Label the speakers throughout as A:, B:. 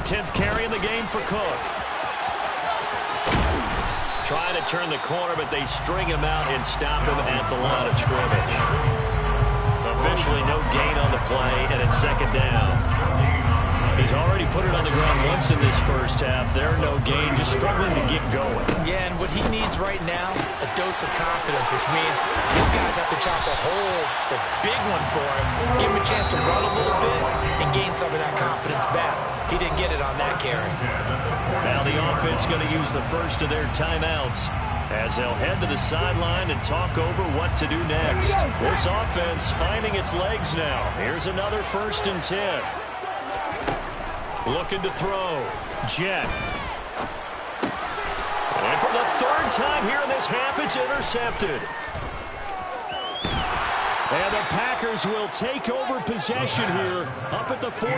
A: 10th carry in the game for Cook. Trying to turn the corner, but they string him out and stop him at the line of scrimmage. Officially no gain on the play, and it's second down. He's already put it on the ground once in this first half. There, no gain, just struggling to get going.
B: Yeah, and what he needs right now, a dose of confidence, which means these guys have to chop a hole, a big one for him, give him a chance to run a little bit, and gain some of that confidence back. He didn't get it on that carry.
A: Now the offense going to use the first of their timeouts as they'll head to the sideline and talk over what to do next. This offense finding its legs now. Here's another 1st and 10. Looking to throw. Jet. And for the 3rd time here in this half, it's intercepted. And the Packers will take over possession here up at the 44.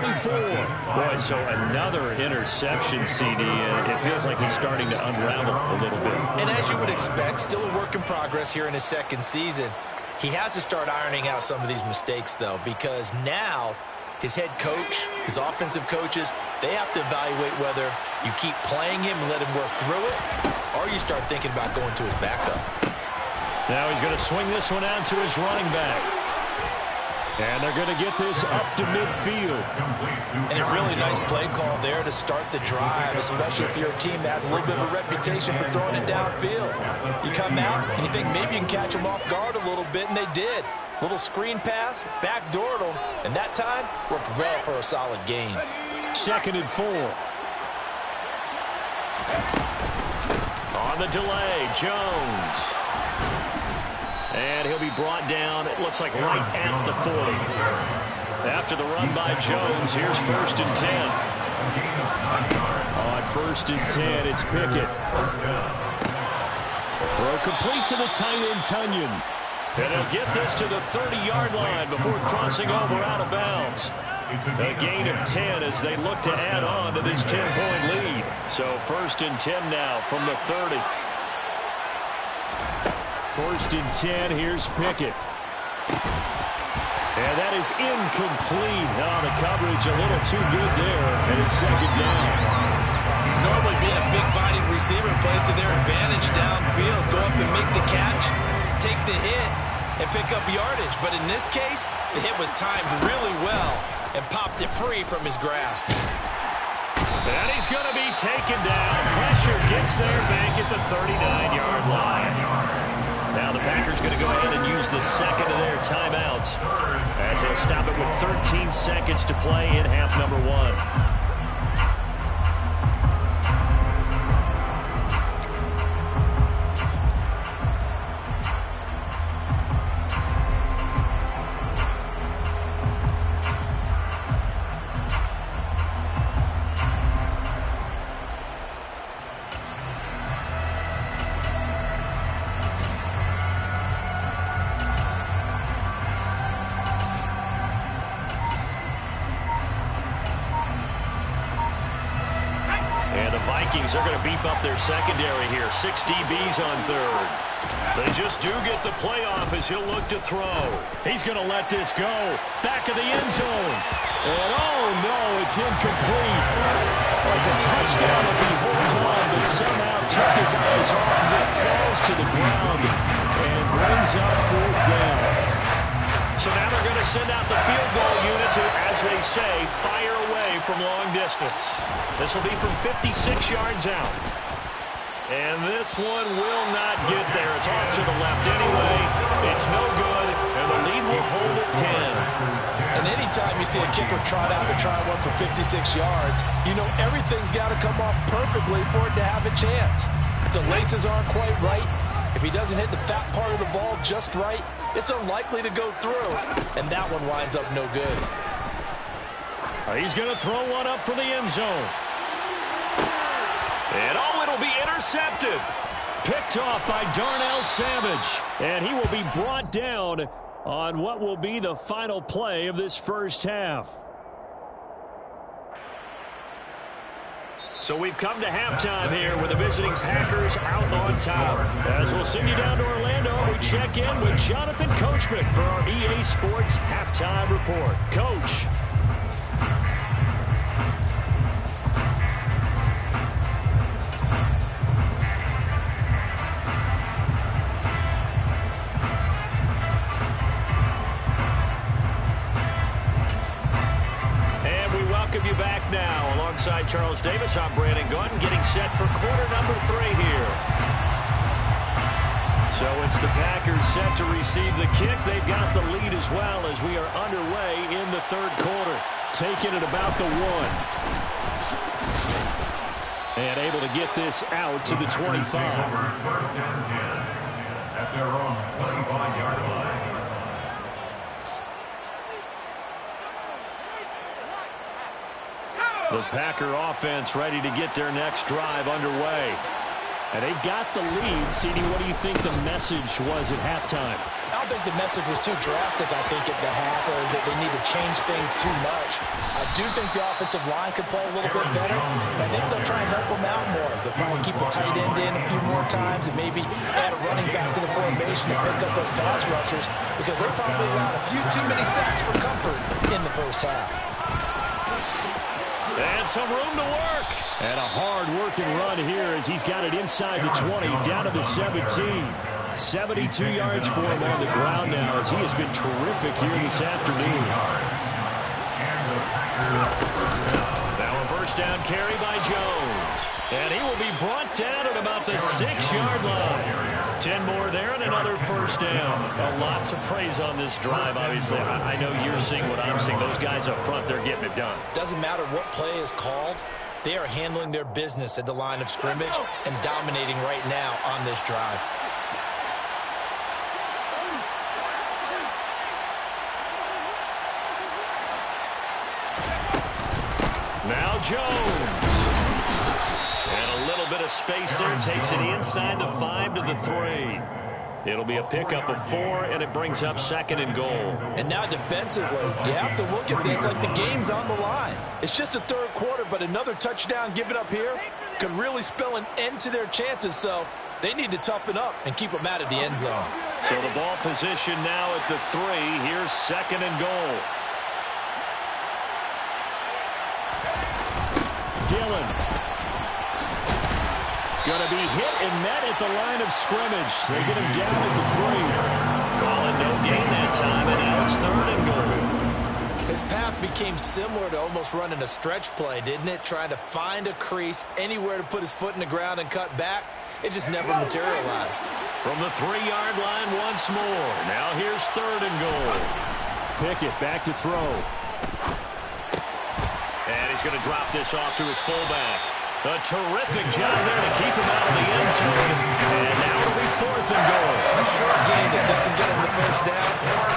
A: Boy, so another interception, CD. It feels like he's starting to unravel a little bit.
B: And as you would expect, still a work in progress here in his 2nd season. He has to start ironing out some of these mistakes, though, because now his head coach, his offensive coaches, they have to evaluate whether you keep playing him and let him work through it, or you start thinking about going to his backup.
A: Now he's going to swing this one out to his running back. And they're going to get this up to midfield.
B: And a really nice play call there to start the drive, especially if you're a team that has a little bit of a reputation for throwing it downfield. You come out and you think maybe you can catch them off guard a little bit, and they did. Little screen pass, backdoored them, and that time worked well for a solid gain.
A: 2nd and 4. On the delay, Jones. And he'll be brought down, it looks like right at the 40. After the run by Jones, here's 1st and 10. On 1st and 10, it's Pickett. Throw complete to the tight end, Tunyon. And he'll get this to the 30-yard line before crossing over out of bounds. A gain of 10 as they look to add on to this 10-point lead. So 1st and 10 now from the 30. 1st and 10, here's Pickett. And that is incomplete. Oh, the coverage a little too good there, and it's 2nd down.
B: Normally being a big-bodied receiver plays to their advantage downfield. Go up and make the catch, take the hit, and pick up yardage. But in this case, the hit was timed really well and popped it free from his grasp.
A: And he's going to be taken down. Pressure gets there back at the 39-yard line. Now the Packers going to go ahead and use the 2nd of their timeouts as they'll stop it with 13 seconds to play in half number 1. They're going to beef up their secondary here. 6 DBs on 3rd. They just do get the playoff as he'll look to throw. He's going to let this go. Back of the end zone. And oh no, it's incomplete. It's a touchdown if he holds on, but somehow took his eyes off of it, falls to the ground, and brings up 4th down. So now they're going to send out the field goal unit to, as they say, fire away from long distance. This will be from 56 yards out. And this one will not get there. It's off to the left anyway. It's no good, and the lead will hold at 10.
B: And anytime you see a kicker trot out to try one for 56 yards, you know everything's got to come off perfectly for it to have a chance. If the laces aren't quite right, if he doesn't hit the fat part of the ball just right, it's unlikely to go through. And that one winds up no good.
A: He's going to throw one up for the end zone. And oh, it'll be intercepted. Picked off by Darnell Savage. And he will be brought down on what will be the final play of this first half. So we've come to halftime here with the visiting Packers out on top. As we'll send you down to Orlando, we check in with Jonathan Coachman for our EA Sports Halftime Report. Coach. now. Alongside Charles Davis, I'm Brandon Gaudin, getting set for quarter number 3 here. So it's the Packers set to receive the kick. They've got the lead as well as we are underway in the third quarter. Taking it about the 1. And able to get this out to the 25.
C: First down 10 at their own 25-yard line.
A: The Packer offense ready to get their next drive underway. And they've got the lead. CD, what do you think the message was at halftime?
B: I don't think the message was too drastic, I think, at the half, or that they need to change things too much. I do think the offensive line could play a little bit better. I think they'll try and help them out more. They'll probably keep a tight end in a few more times and maybe add a running back to the formation to pick up those pass rushers, because they probably allowed a few too many sacks for comfort in the first half.
A: And some room to work. And a hard-working run here as he's got it inside the 20, down to the 17. 72 yards for him on the ground now as he has been terrific here this afternoon. Now a first down carry by Jones. And he will be brought down at about the 6-yard line. 10 more there and another first down. Lots of praise on this drive, obviously. I know you're seeing what I'm seeing. Those guys up front, they're getting it done.
B: Doesn't matter what play is called. They are handling their business at the line of scrimmage and dominating right now on this drive.
A: Now Jones. And a little bit of space there. Takes it inside the 5 to the 3. It'll be a pickup of 4, and it brings up 2nd and goal.
B: And now defensively, you have to look at this like the game's on the line. It's just the third quarter, but another touchdown given up here could really spell an end to their chances. So they need to toughen up and keep them out of the end zone.
A: So the ball position now at the 3. Here's 2nd and goal. Dillon. Going to be hit and met at the line of scrimmage. They get him down at the 3. Call it no gain that time, and now it's 3rd and goal.
B: His path became similar to almost running a stretch play, didn't it? Trying to find a crease, anywhere to put his foot in the ground and cut back. It just never materialized.
A: From the 3-yard line once more. Now here's 3rd and goal. Pickett back to throw. And he's going to drop this off to his fullback. A terrific job there to keep him out of the end zone. And now it'll be 4th and goal.
B: A short gain that doesn't get him the first down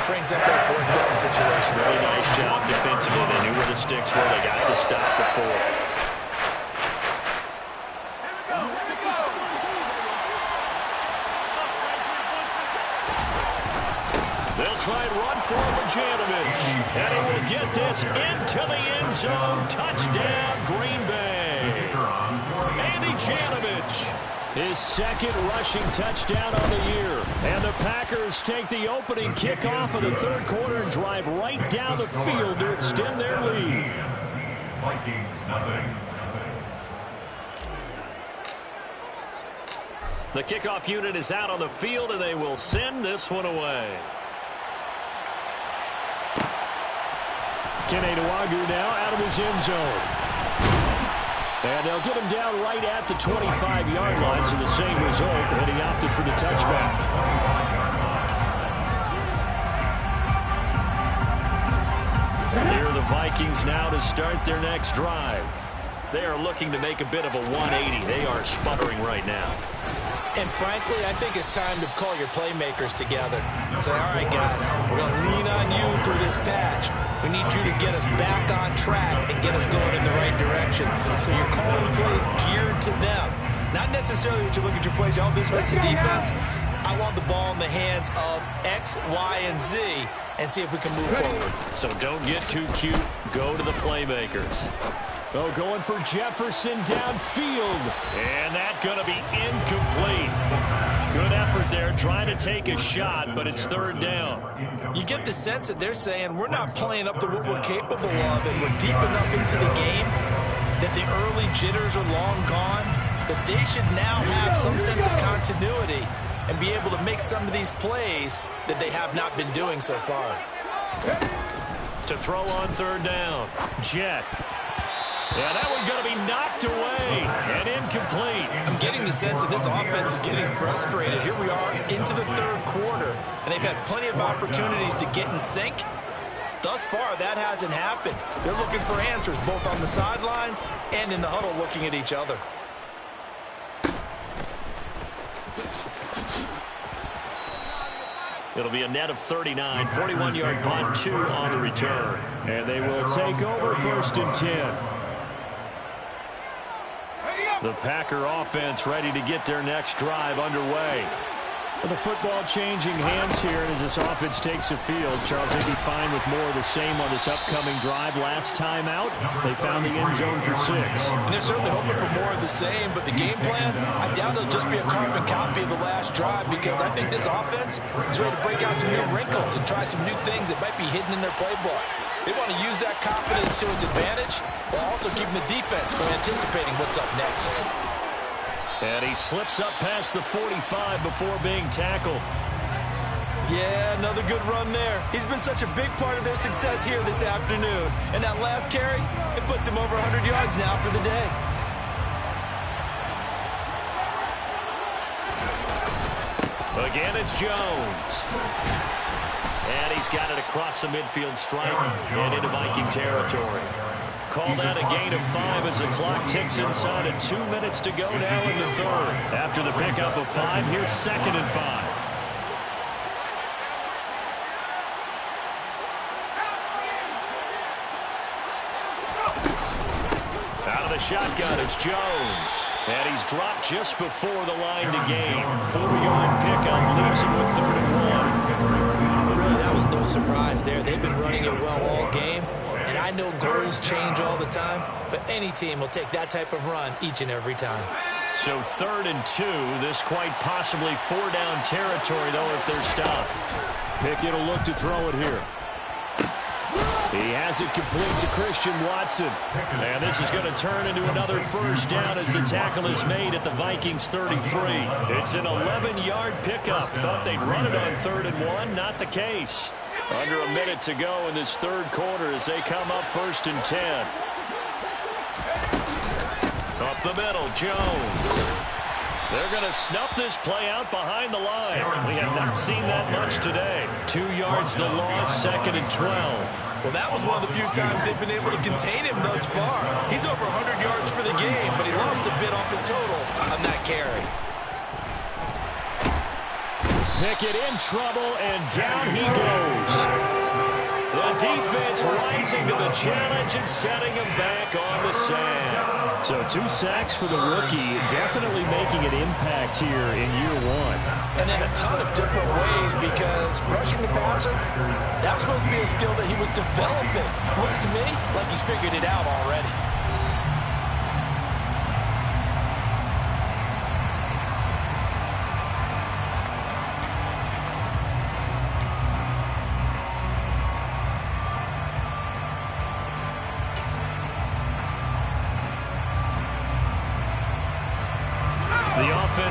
B: brings up that 4th down situation.
A: Very nice job defensively. They knew where the sticks were. They got the stop before. They'll try and run for Bojanovic. And he will get this into the end zone. Touchdown, Green Bay. Andy Janovich, his 2nd rushing touchdown on the year. And the Packers take the opening kickoff of the third quarter and drive right down the field to extend their lead.
C: Vikings, nothing.
A: The kickoff unit is out on the field, and they will send this one away. Kene Nwangwu now out of his end zone. And they'll get him down right at the 25-yard line, so the same result, and he opted for the touchback. Here are the Vikings now to start their next drive. They are looking to make a bit of a 180. They are sputtering right now.
B: And frankly, I think it's time to call your playmakers together and say, all right, guys, we're going to lean on you through this patch. We need you to get us back on track and get us going in the right direction. So you're calling plays geared to them. Not necessarily when you look at your plays, oh, this hurts the defense. I want the ball in the hands of X, Y, and Z and see if we can move forward.
A: So don't get too cute. Go to the playmakers. Oh, going for Jefferson downfield. And that's going to be incomplete. Good effort there trying to take a shot, but it's 3rd down.
B: You get the sense that they're saying we're not playing up to what we're capable of, and we're deep enough into the game that the early jitters are long gone, that they should now have some sense of continuity and be able to make some of these plays that they have not been doing so far.
A: To throw on 3rd down, Jet. Yeah, that one's going to be knocked away and incomplete.
B: I'm getting the sense that this offense is getting frustrated. Here we are into the third quarter, and they've had plenty of opportunities to get in sync. Thus far, that hasn't happened. They're looking for answers both on the sidelines and in the huddle looking at each other.
A: It'll be a net of 39, 41-yard punt, 2 on the return. And they will take over 1st and 10. The Packer offense ready to get their next drive underway. With the football changing hands here as this offense takes the field, Charles, they'd be fine with more of the same on this upcoming drive. Last time out, they found the end zone for 6.
B: And they're certainly hoping for more of the same, but the game plan, I doubt it'll just be a carbon copy of the last drive, because I think this offense is ready to break out some new wrinkles and try some new things that might be hidden in their playbook. They want to use that confidence to its advantage, while also keeping the defense from anticipating what's up next.
A: And he slips up past the 45 before being tackled.
B: Yeah, another good run there. He's been such a big part of their success here this afternoon. And that last carry, it puts him over 100 yards now for the day.
A: Again, it's Jones. And he's got it across the midfield stripe and into Viking territory. Call that a gain of 5 as the clock ticks inside of 2 minutes to go now in the third. After the pickup of 5, here's 2nd and 5. Out of the shotgun, it's Jones. And he's dropped just before the line to gain. 4-yard pickup leaves him with 3rd and 1.
B: Really, that was no surprise there. They've been running it well all game. And I know goals change all the time, but any team will take that type of run each and every time.
A: So 3rd and 2, this quite possibly 4-down territory, though, if they're stopped. Pickett will look to throw it here. He has it complete to Christian Watson. And this is going to turn into another 1st down as the tackle is made at the Vikings 33. It's an 11-yard pickup. Thought they'd run it on 3rd and 1. Not the case. Under a minute to go in this third quarter as they come up 1st and 10. Up the middle, Jones. They're going to snuff this play out behind the line. We have not seen that much today. 2 yards the loss, 2nd and 12.
B: Well, that was one of the few times they've been able to contain him thus far. He's over 100 yards for the game, but he lost a bit off his total on that carry.
A: Pickett in trouble, and down he goes. The defense rising to the challenge and setting him back on the sand. So 2 sacks for the rookie, definitely making an impact here in year 1.
B: And in a ton of different ways, because rushing the passer, that's supposed to be a skill that he was developing. Looks to me like he's figured it out already.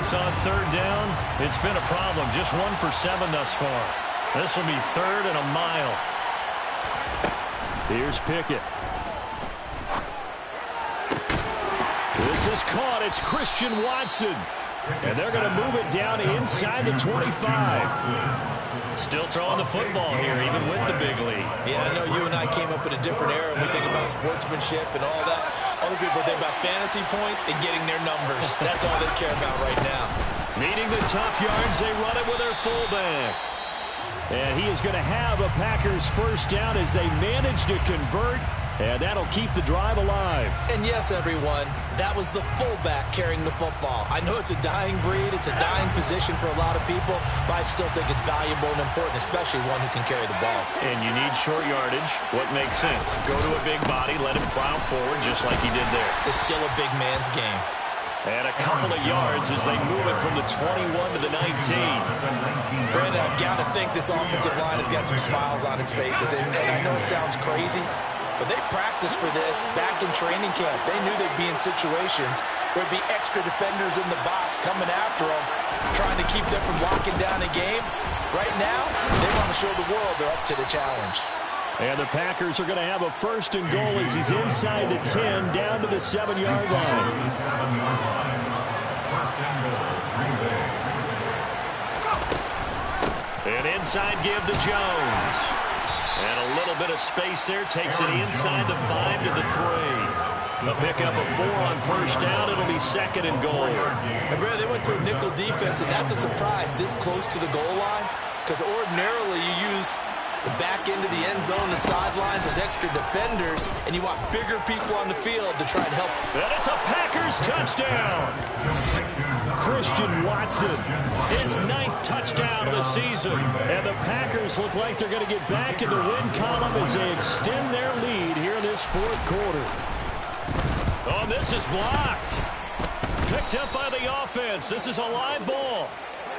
A: On 3rd down, it's been a problem. Just 1 for 7 thus far. This will be 3rd and a mile. Here's Pickett. This is caught. It's Christian Watson. And they're going to move it down inside the 25. Still throwing the football here, even with the big lead.
B: Yeah, I know you and I came up in a different era and we think about sportsmanship and all that. Other people think about fantasy points and getting their numbers. That's all they care about right now.
A: Needing the tough yards, they run it with their fullback. And he is going to have a Packers 1st down as they manage to convert. And that'll keep the drive alive.
B: And yes, everyone, that was the fullback carrying the football. I know it's a dying breed. It's a dying position for a lot of people, but I still think it's valuable and important, especially one who can carry the ball.
A: And you need short yardage. What makes sense? Go to a big body, let him plow forward just like he did there.
B: It's still a big man's game.
A: And a couple of yards as they move it from the 21 to the 19.
B: Brandon, I've got to think this offensive line has got some smiles on its faces. And I know it sounds crazy, but they practiced for this back in training camp. They knew they'd be in situations where there'd be extra defenders in the box coming after them, trying to keep them from locking down a game. Right now, they want to show the world they're up to the challenge.
A: And the Packers are going to have a first and goal as he's inside the 10, down to the 7-yard line.
C: First and goal, Green Bay.
A: An inside give to Jones. And a little bit of space there takes it inside the 5 to the 3. A pickup of 4 on first down. It'll be second and goal.
B: And Brad, they went to a nickel defense, and that's a surprise this close to the goal line, because ordinarily you use the back end of the end zone, the sidelines as extra defenders, and you want bigger people on the field to try and help.
A: And it's a Packers touchdown. Christian Watson, his 9th touchdown of the season. And the Packers look like they're going to get back in the win column as they extend their lead here in this 4th quarter. Oh, this is blocked. Picked up by the offense. This is a live ball.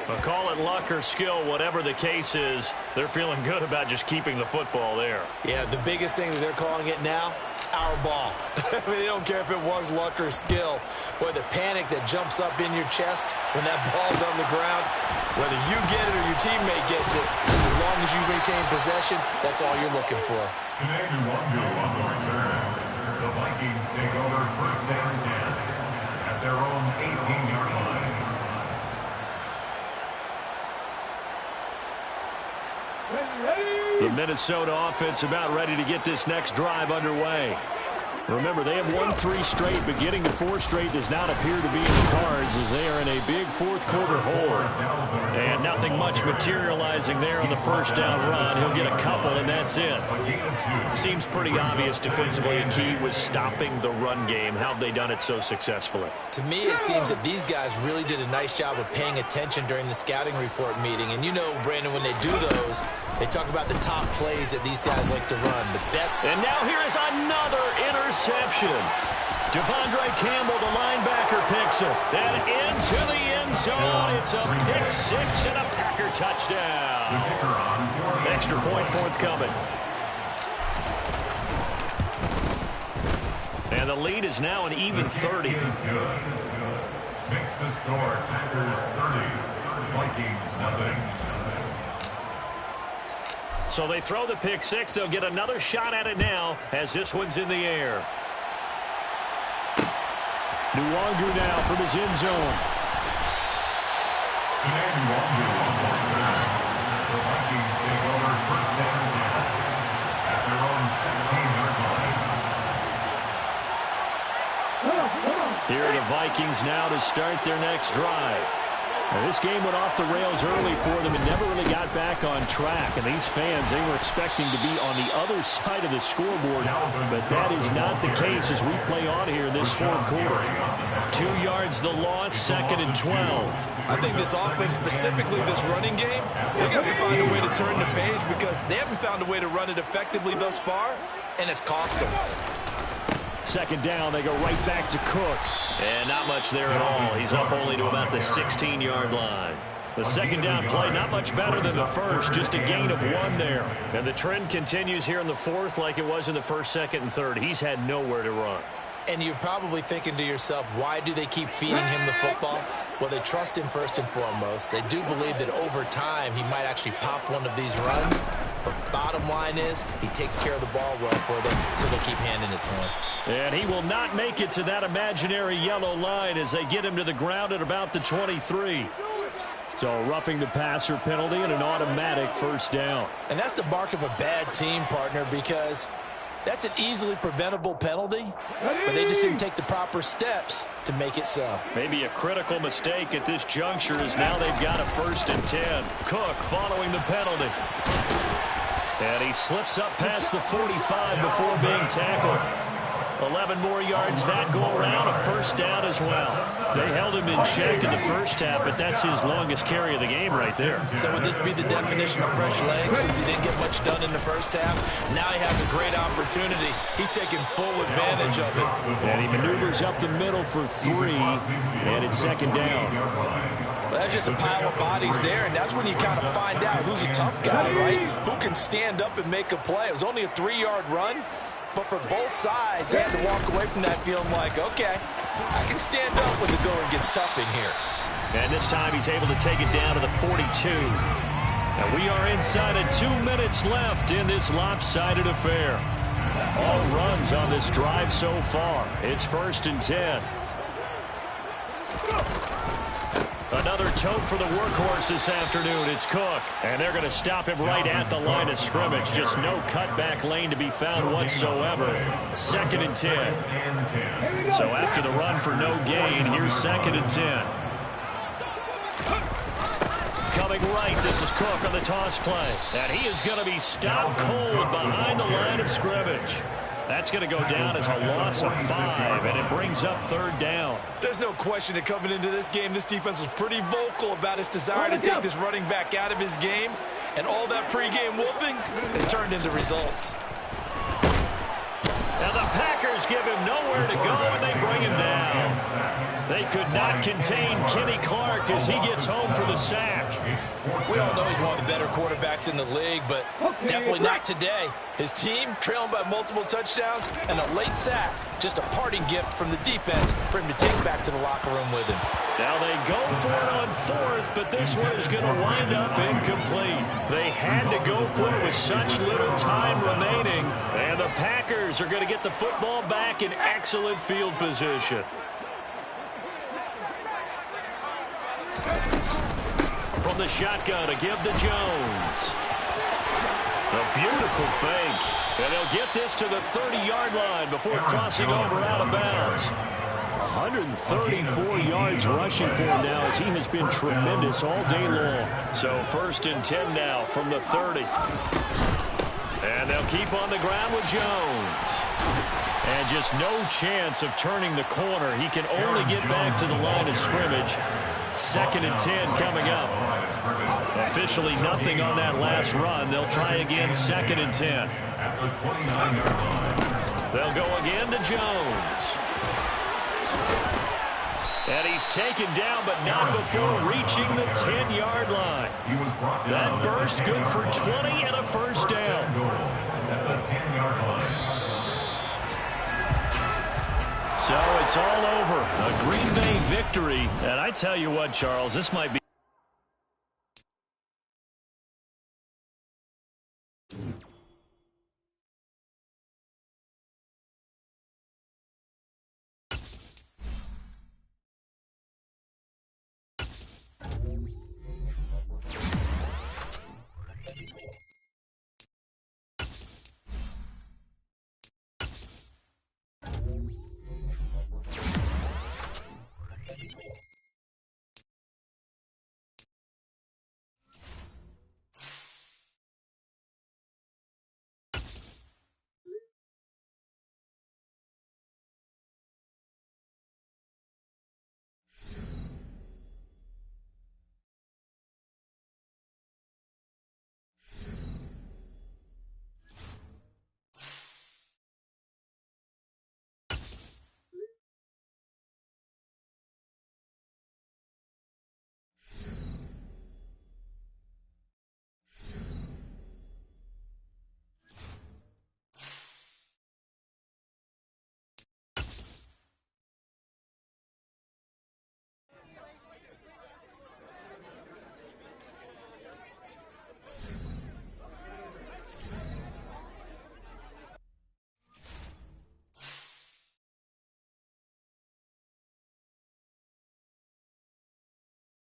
A: But call it luck or skill, whatever the case is, they're feeling good about just keeping the football there.
B: Yeah, the biggest thing that they're calling it now, our ball. I mean, they don't care if it was luck or skill. Boy, the panic that jumps up in your chest when that ball's on the ground, whether you get it or your teammate gets it, just as long as you retain possession, that's all you're looking for.
C: Command 1-0 on the return. The Vikings take over first down 10 at their own 18-yard line.
A: The Minnesota offense about ready to get this next drive underway. Remember, they have won 3 straight, but getting to 4 straight does not appear to be in the cards as they are in a big 4th quarter hole. And nothing much materializing there on the first down run. He'll get a couple, and that's it. Seems pretty obvious defensively a key was stopping the run game. How have they done it so successfully?
B: To me, it seems that these guys really did a nice job of paying attention during the scouting report meeting. And you know, Brandon, when they do those, they talk about the top plays that these guys like to run.
A: And now here is another interception. Devondre Campbell, the linebacker, picks it. And into the end zone. It's a pick 6 and a Packer touchdown. Extra point forthcoming. And the lead is now an even 30.
C: Makes the score Packers 30, Vikings nothing.
A: So they throw the pick 6. They'll get another shot at it now as this one's in the air. Nwangu now from his end zone.
C: Command 1-0 on the return. The Vikings take over first down 10 at their own 16-yard line.
A: Here are the Vikings now to start their next drive. Now, this game went off the rails early for them and never really got back on track. And these fans, they were expecting to be on the other side of the scoreboard. But that is not the case as we play on here in this 4th quarter. 2 yards the loss, 2nd and 12.
B: I think this offense, specifically this running game, they're going to have to find a way to turn the page because they haven't found a way to run it effectively thus far, and it's cost them.
A: 2nd down, they go right back to Cook. And not much there at all. He's up only to about the 16-yard line. The 2nd down play, not much better than the first, just a gain of 1 there. And the trend continues here in the 4th like it was in the 1st, 2nd, and 3rd. He's had nowhere to run.
B: And you're probably thinking to yourself, why do they keep feeding him the football? Well, they trust him first and foremost. They do believe that over time he might actually pop one of these runs. But bottom line is he takes care of the ball well for them, so they'll keep handing it to him.
A: And he will not make it to that imaginary yellow line as they get him to the ground at about the 23. So roughing the passer penalty and an automatic first down.
B: And that's the mark of a bad team, partner, because that's an easily preventable penalty, but they just didn't take the proper steps to make it so.
A: Maybe a critical mistake at this juncture as now they've got a 1st and 10. Cook following the penalty. And he slips up past the 45 before being tackled. 11 more yards that go around, a first down as well. They held him in check in the first half, but that's his longest carry of the game right there.
B: So would this be the definition of fresh legs since he didn't get much done in the first half? Now he has a great opportunity. He's taking full advantage of it.
A: And he maneuvers up the middle for 3, and it's 2nd down.
B: Well, that's just a pile of bodies there, and that's when you kind of find out who's a tough guy, right? Who can stand up and make a play. It was only a 3-yard run. But for both sides, they had to walk away from that feeling like, okay, I can stand up when the going gets tough in here.
A: And this time he's able to take it down to the 42. And we are inside of 2 minutes left in this lopsided affair. All runs on this drive so far. It's 1st and 10. Another tote for the workhorse this afternoon. It's Cook. And they're going to stop him right at the line of scrimmage. Just no cutback lane to be found whatsoever. 2nd and 10. So after the run for no gain, here's 2nd and 10. Coming right, this is Cook on the toss play. And he is going to be stopped cold behind the line of scrimmage. That's going to go down as a loss of 5, and it brings up 3rd down.
B: There's no question that coming into this game, this defense was pretty vocal about its desire to take this running back out of his game, and all that pregame wolfing has turned into results.
A: Now the Packers give him nowhere to go, and they bring him down. They could not contain Kenny Clark as he gets home for the sack.
B: We all know he's one of the better quarterbacks in the league, but definitely not today. His team trailing by multiple touchdowns and a late sack. Just a parting gift from the defense for him to take back to the locker room with him.
A: Now they go for it on 4th, but this one is going to wind up incomplete. They had to go for it with such little time remaining, and the Packers are going to get the football back in excellent field position. From the shotgun to give to Jones. A beautiful fake. And they'll get this to the 30-yard line before crossing over out of bounds. 134 yards rushing for him now as he has been tremendous all day long. So 1st and 10 now from the 30. And they'll keep on the ground with Jones. And just no chance of turning the corner. He can only get back to the line of scrimmage. 2nd and 10 coming up. Officially nothing on that last run. They'll try again, 2nd and 10. They'll go again to Jones. And he's taken down, but not before reaching the 10-yard line. That burst good for 20 and a 1st down.
C: At the 10-yard line.
A: So it's all over. A Green Bay victory. And I tell you what, Charles, this might be